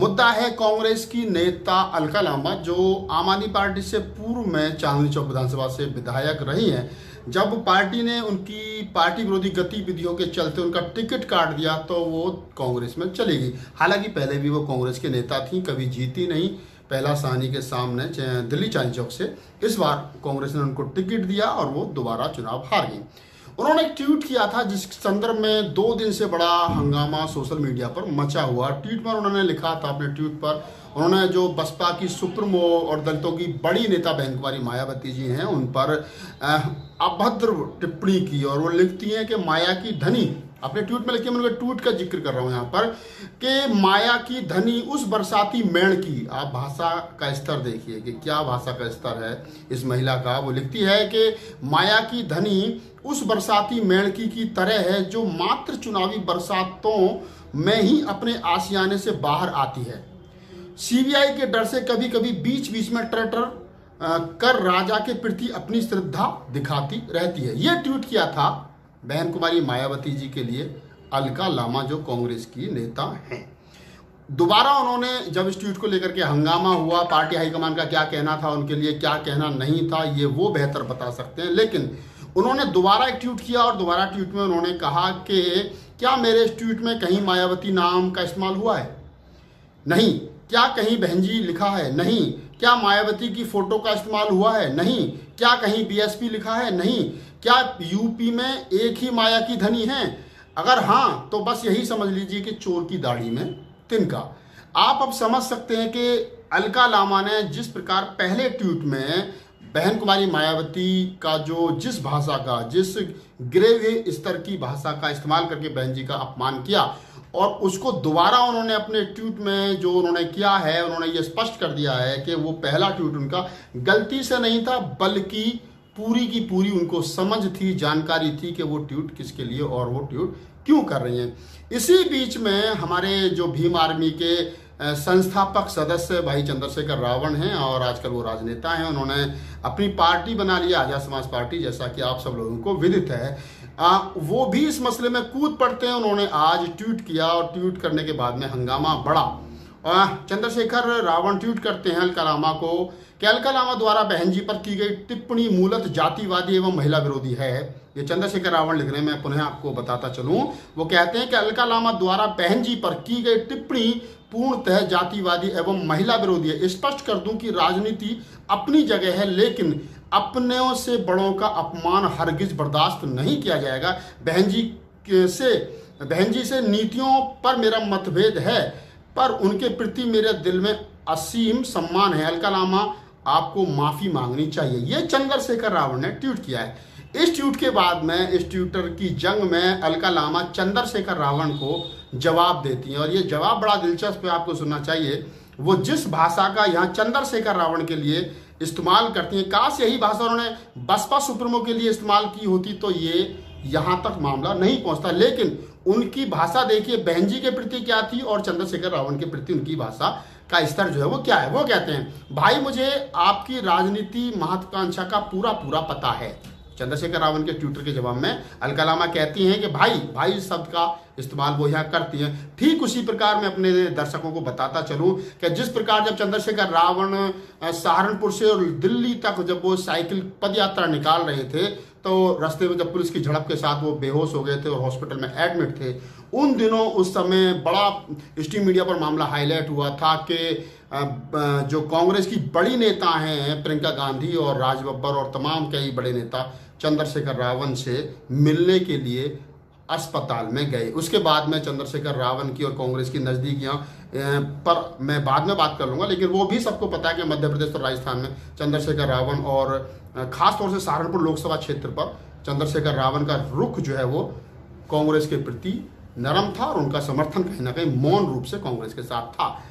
मुद्दा है कांग्रेस की नेता अलका लांबा, जो आम आदमी पार्टी से पूर्व में चांदनी चौक विधानसभा से विधायक रही हैं। जब पार्टी ने उनकी पार्टी विरोधी गतिविधियों के चलते उनका टिकट काट दिया तो वो कांग्रेस में चली गई। हालांकि पहले भी वो कांग्रेस के नेता थी, कभी जीती नहीं, पहला साहनी के सामने दिल्ली चांदनी चौक से। इस बार कांग्रेस ने उनको टिकट दिया और वो दोबारा चुनाव हार गई। उन्होंने एक ट्वीट किया था जिस संदर्भ में 2 दिन से बड़ा हंगामा सोशल मीडिया पर मचा हुआ। ट्वीट पर उन्होंने लिखा था, अपने ट्वीट पर उन्होंने जो बसपा की सुप्रीमो और दलितों की बड़ी नेता बहन कुमारी मायावती जी हैं उन पर अभद्र टिप्पणी की, और वो लिखती हैं कि माया की धनी, अपने ट्वीट में लिखी, मैं उनके ट्वीट का जिक्र कर रहा हूं यहाँ पर, कि माया की धनी उस बरसाती मेण की। आप भाषा का स्तर देखिए कि क्या भाषा का स्तर है इस महिला का। वो लिखती है कि माया की धनी उस बरसाती मेणकी की तरह है जो मात्र चुनावी बरसातों में ही अपने आशियाने से बाहर आती है। सीबीआई के डर से कभी कभी बीच बीच में टर कर राजा के प्रति अपनी श्रद्धा दिखाती रहती है। यह ट्वीट किया था बहन कुमारी मायावती जी के लिए अलका लांबा, जो कांग्रेस की नेता हैं। दोबारा उन्होंने जब इस ट्वीट को लेकर के हंगामा हुआ, पार्टी हाईकमान का क्या कहना था, उनके लिए क्या कहना नहीं था, ये वो बेहतर बता सकते हैं। लेकिन उन्होंने दोबारा एक ट्वीट किया और दोबारा ट्वीट में उन्होंने कहा कि क्या मेरे इस ट्वीट में कहीं मायावती नाम का इस्तेमाल हुआ है? नहीं। क्या कहीं बहन जी लिखा है? नहीं। क्या मायावती की फोटो का इस्तेमाल हुआ है? नहीं। क्या कहीं बीएसपी लिखा है? नहीं। क्या यूपी में एक ही माया की धनी है? अगर हाँ तो बस यही समझ लीजिए कि चोर की दाढ़ी में तिनका। आप अब समझ सकते हैं कि अलका लांबा ने जिस प्रकार पहले ट्वीट में बहन कुमारी मायावती का जिस भाषा का, जिस ग्रेव स्तर की भाषा का इस्तेमाल करके बहन जी का अपमान किया, और उसको दोबारा उन्होंने अपने ट्वीट में जो उन्होंने किया है, उन्होंने ये स्पष्ट कर दिया है कि वो पहला ट्वीट उनका गलती से नहीं था, बल्कि पूरी की पूरी उनको समझ थी, जानकारी थी कि वो ट्वीट किसके लिए और वो ट्वीट क्यों कर रही हैं। इसी बीच में हमारे जो भीम आर्मी के संस्थापक सदस्य भाई चंद्रशेखर रावण हैं और आजकल वो राजनेता हैं, उन्होंने अपनी पार्टी बना लिया आजाद समाज पार्टी, जैसा कि आप सब लोगों को विदित है। वो भी इस मसले में कूद पड़ते हैं। उन्होंने आज ट्वीट किया और ट्वीट करने के बाद में हंगामा बढ़ा। चंद्रशेखर रावण ट्वीट करते हैं अलका लांबा को कि अलका लांबा द्वारा बहन जी पर की गई टिप्पणी मूलतः जातिवादी एवं महिला विरोधी है। ये चंद्रशेखर रावण लिख रहे हैं, मैं पुनः आपको बताता चलूं। वो कहते हैं कि अलका लांबा द्वारा बहन जी पर की गई टिप्पणी पूर्णतः जातिवादी एवं महिला विरोधी है। स्पष्ट कर दूं कि राजनीति अपनी जगह है, लेकिन अपनों से बड़ों का अपमान हरगिज बर्दाश्त नहीं किया जाएगा। बहन जी से नीतियों पर मेरा मतभेद है, पर उनके प्रति मेरे दिल में असीम सम्मान है। अलका लांबा आपको माफी मांगनी चाहिए। यह चंद्रशेखर रावण ने ट्वीट किया है। इस ट्वीट के बाद में इस ट्विटर की जंग में अलका लांबा चंद्रशेखर रावण को जवाब देती हैं, और ये जवाब बड़ा दिलचस्प है, आपको सुनना चाहिए। वो जिस भाषा का यहाँ चंद्रशेखर रावण के लिए इस्तेमाल करती हैं, काश यही भाषा उन्होंने बसपा सुप्रीमो के लिए इस्तेमाल की होती तो ये यहाँ तक मामला नहीं पहुंचता। लेकिन उनकी भाषा देखिए बहन जी के प्रति क्या थी और चंद्रशेखर रावण के प्रति उनकी भाषा का स्तर जो है वो क्या है। वो कहते हैं, भाई मुझे आपकी राजनीति महत्वाकांक्षा का पूरा पूरा पता है। चंद्रशेखर रावण के ट्विटर के जवाब में अलका लांबा कहती हैं कि भाई शब्द का इस्तेमाल वो यहाँ करती हैं। ठीक उसी प्रकार मैं अपने दर्शकों को बताता चलूं कि जिस प्रकार जब चंद्रशेखर रावण सहारनपुर से और दिल्ली तक जब वो साइकिल पदयात्रा निकाल रहे थे, तो रास्ते में जब पुलिस की झड़प के साथ वो बेहोश हो गए थे और हॉस्पिटल में एडमिट थे, उन दिनों उस समय बड़ा स्ट्रीम मीडिया पर मामला हाईलाइट हुआ था कि जो कांग्रेस की बड़ी नेता हैं प्रियंका गांधी और राज बब्बर और तमाम कई बड़े नेता चंद्रशेखर रावण से मिलने के लिए अस्पताल में गए। उसके बाद में चंद्रशेखर रावण की और कांग्रेस की नज़दीकियां पर मैं बाद में बात कर लूँगा, लेकिन वो भी सबको पता है कि मध्य प्रदेश और राजस्थान में चंद्रशेखर रावण और खास तौर से सहारनपुर लोकसभा क्षेत्र पर चंद्रशेखर रावण का रुख जो है वो कांग्रेस के प्रति नरम था और उनका समर्थन कहीं ना कहीं मौन रूप से कांग्रेस के साथ था।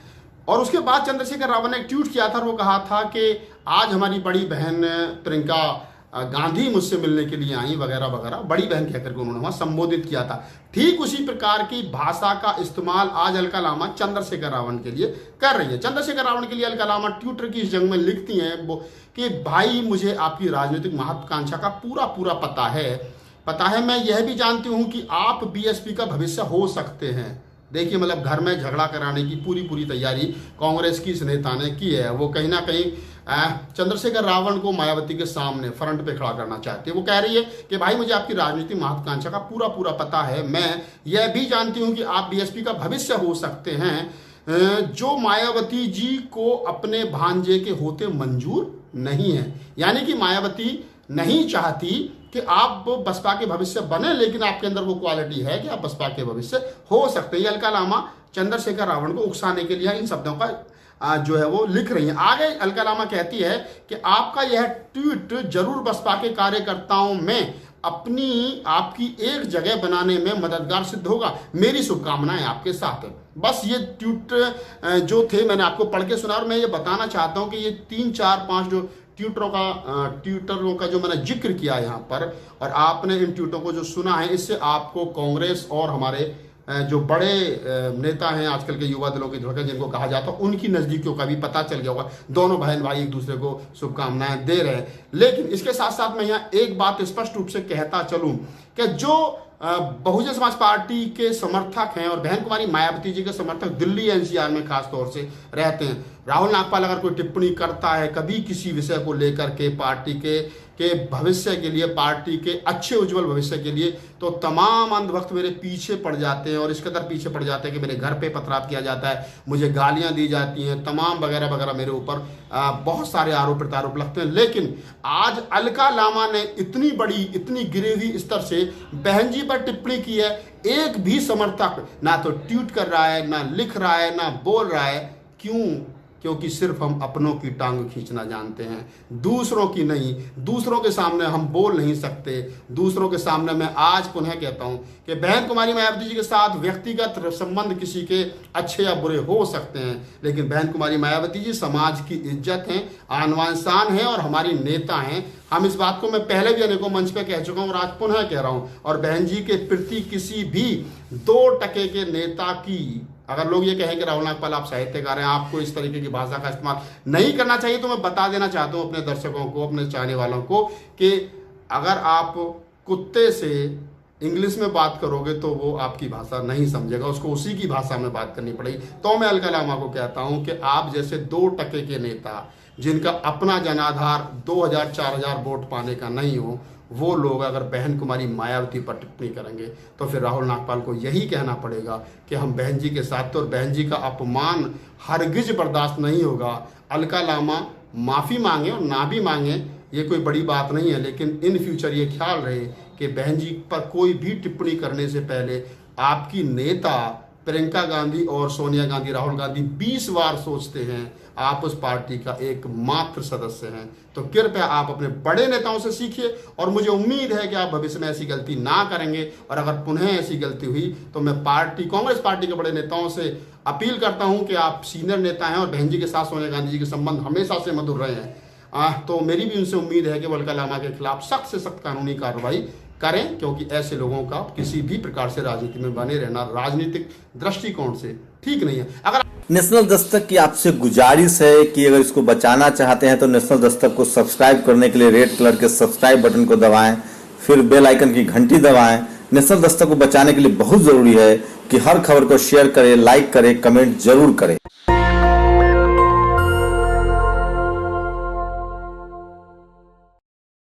और उसके बाद चंद्रशेखर रावण ने एक ट्वीट किया था और वो कहा था कि आज हमारी बड़ी बहन प्रियंका गांधी मुझसे मिलने के लिए आई वगैरह वगैरह, बड़ी बहन कहकर के उन्होंने वहां संबोधित किया था। ठीक उसी प्रकार की भाषा का इस्तेमाल आज अलका लांबा चंद्रशेखर रावण के लिए कर रही है। चंद्रशेखर रावण के लिए अलका लांबा ट्विटर की इस जंग में लिखती हैं कि भाई मुझे आपकी राजनीतिक महत्वाकांक्षा का पूरा पूरा पता है। मैं यह भी जानती हूं कि आप बीएसपी का भविष्य हो सकते हैं। देखिए मतलब घर में झगड़ा कराने की पूरी तैयारी कांग्रेस की इस नेता ने की है। वो कहीं ना कहीं चंद्रशेखर रावण को मायावती के सामने फ्रंट पे खड़ा करना चाहती है। वो कह रही है कि भाई मुझे आपकी राजनीतिक महत्वाकांक्षा का पूरा पता है, मैं यह भी जानती हूं कि आप बीएसपी का भविष्य हो सकते हैं, जो मायावती जी को अपने भांजे के होते मंजूर नहीं है। यानी कि मायावती नहीं चाहती कि आप बसपा के भविष्य बने, लेकिन आपके अंदर वो क्वालिटी है कि आप बसपा के भविष्य हो सकते हैं। अलका लामा चंद्रशेखर रावण को उकसाने के लिए इन शब्दों का जो है वो लिख रही है। आगे अलका लामा कहती है कि आपका यह ट्वीट जरूर बसपा के कार्यकर्ताओं में आपकी एक जगह बनाने में मददगार सिद्ध होगा। मेरी शुभकामनाएं आपके साथ है। बस ये ट्वीट जो थे मैंने आपको पढ़ के सुना, और मैं ये बताना चाहता हूं कि ये 3 4 5 जो ट्विटरों का जो मैंने जिक्र किया यहाँ पर, और आपने इन ट्वीटों को जो सुना है, इससे आपको कांग्रेस और हमारे जो बड़े नेता हैं आजकल के युवा दलों की धड़कन जिनको कहा जाता है, उनकी नजदीकियों का भी पता चल गया होगा। दोनों बहन भाई एक दूसरे को शुभकामनाएं दे रहे हैं। लेकिन इसके साथ साथ मैं यहाँ एक बात स्पष्ट रूप से कहता चलूं कि जो बहुजन समाज पार्टी के समर्थक हैं और बहन कुमारी मायावती जी के समर्थक दिल्ली एनसीआर में खास तौर से रहते हैं, राहुल नागपाल अगर कोई टिप्पणी करता है कभी किसी विषय को लेकर के पार्टी के भविष्य के लिए, पार्टी के अच्छे उज्जवल भविष्य के लिए, तो तमाम अंधभक्त मेरे पीछे पड़ जाते हैं और इस कदर पीछे पड़ जाते हैं कि मेरे घर पे पथराव किया जाता है, मुझे गालियां दी जाती हैं, तमाम वगैरह वगैरह मेरे ऊपर बहुत सारे आरोप प्रत्यारोप लगते हैं। लेकिन आज अलका लामा ने इतनी बड़ी, इतनी गिरे हुई स्तर से बहन जी पर टिप्पणी की है, एक भी समर्थक ना तो ट्वीट कर रहा है, ना लिख रहा है, ना बोल रहा है। क्यों? क्योंकि सिर्फ हम अपनों की टांग खींचना जानते हैं, दूसरों की नहीं। दूसरों के सामने हम बोल नहीं सकते। दूसरों के सामने मैं आज पुनः कहता हूं कि बहन कुमारी मायावती जी के साथ व्यक्तिगत संबंध किसी के अच्छे या बुरे हो सकते हैं, लेकिन बहन कुमारी मायावती जी समाज की इज्जत हैं, आनवान शान हैं और हमारी नेता हैं। हम इस बात को मैं पहले भी अनेकों मंच पे कह चुका हूं और आज पुनः कह रहा हूं। और बहन जी के प्रति किसी भी 2 टके के नेता की, अगर लोग ये कहें कि राहुल नागपाल आप साहित्यकार हैं, आपको इस तरीके की भाषा का इस्तेमाल नहीं करना चाहिए, तो मैं बता देना चाहता हूं अपने दर्शकों को, अपने चाहने वालों को, कि अगर आप कुत्ते से इंग्लिश में बात करोगे तो वो आपकी भाषा नहीं समझेगा, उसको उसी की भाषा में बात करनी पड़ेगी। तो मैं अलका लामा को कहता हूं कि आप जैसे 2 टके के नेता जिनका अपना जनाधार 2000-4000 वोट पाने का नहीं हो, वो लोग अगर बहन कुमारी मायावती पर टिप्पणी करेंगे तो फिर राहुल नागपाल को यही कहना पड़ेगा कि हम बहन जी के साथ थे और बहन जी का अपमान हरगिज बर्दाश्त नहीं होगा। अलका लामा माफ़ी मांगे और ना भी मांगे, ये कोई बड़ी बात नहीं है, लेकिन इन फ्यूचर ये ख्याल रहे कि बहन जी पर कोई भी टिप्पणी करने से पहले आपकी नेता प्रियंका गांधी और सोनिया गांधी, राहुल गांधी 20 बार सोचते हैं। आप उस पार्टी का एकमात्र सदस्य हैं, तो कृपया आप अपने बड़े नेताओं से सीखिए और मुझे उम्मीद है कि आप भविष्य में ऐसी गलती ना करेंगे। और अगर पुनः ऐसी गलती हुई तो मैं कांग्रेस पार्टी के बड़े नेताओं से अपील करता हूं कि आप सीनियर नेता हैं और बहन जी के साथ सोनिया गांधी जी के संबंध हमेशा से मधुर रहे हैं, तो मेरी भी उनसे उम्मीद है कि वो अलका लामा के खिलाफ सख्त से सख्त कानूनी कार्रवाई करें, क्योंकि ऐसे लोगों का किसी भी प्रकार से राजनीति में बने रहना राजनीतिक दृष्टिकोण से ठीक नहीं है। अगर नेशनल दस्तक की आपसे गुजारिश है कि अगर इसको बचाना चाहते हैं तो नेशनल दस्तक को सब्सक्राइब करने के लिए रेड कलर के सब्सक्राइब बटन को दबाएं, फिर बेल आइकन की घंटी दबाएं। नेशनल दस्तक को बचाने के लिए बहुत जरूरी है कि हर खबर को शेयर करें, लाइक करें, कमेंट जरूर करें।